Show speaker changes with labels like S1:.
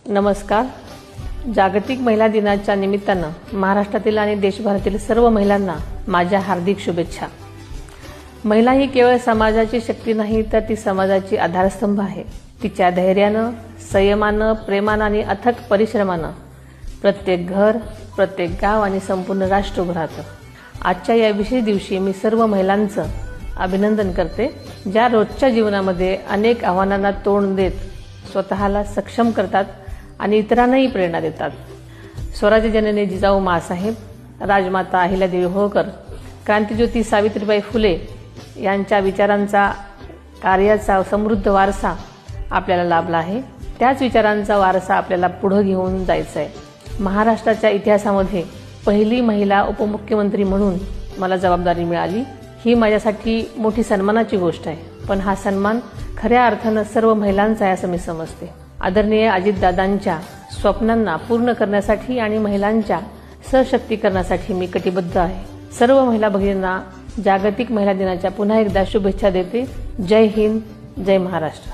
S1: नमस्कार. जागतिक महिला दिनाच्या निमित्तानं महाराष्ट्रातील आणि देशभरातील सर्व महिलांना माझ्या हार्दिक शुभेच्छा. महिला ही केवळ समाजाची शक्ती नाही, तर ती समाजाची आधारस्तंभ आहे. तिच्या धैर्यानं, संयमानं, प्रेमानं आणि अथक परिश्रमानं प्रत्येक घर, प्रत्येक गाव आणि संपूर्ण राष्ट्र उभं राहतं. आजच्या या विशेष दिवशी मी सर्व महिलांचं अभिनंदन करते, ज्या रोजच्या जीवनामध्ये अनेक आव्हानांना तोंड देत स्वतःला सक्षम करतात आणि इतरांनाही प्रेरणा देतात. स्वराज्य जननी जिजाऊ माँसाहेब, राजमाता अहिल्यादेवी होळकर, क्रांतिज्योती सावित्रीबाई फुले यांच्या विचारांचा, कार्याचा समृद्ध वारसा आपल्याला लाभला आहे. त्याच विचारांचा वारसा आपल्याला पुढे घेऊन जायचा आहे. महाराष्ट्राच्या इतिहासामध्ये पहिली महिला उपमुख्यमंत्री म्हणून मला जबाबदारी मिळाली. ही माझ्यासाठी मोठी सन्मानाची गोष्ट आहे, पण हा सन्मान खऱ्या अर्थानं सर्व महिलांचा आहे असं मी समजते. आदरणीय अजितदादांच्या स्वप्नांना पूर्ण करण्यासाठी आणि महिलांच्या सशक्तीकरणासाठी मी कटिबद्ध आहे. सर्व महिला भगिनींना जागतिक महिला दिनाच्या पुन्हा एकदा शुभेच्छा देते. जय हिंद, जय महाराष्ट्र.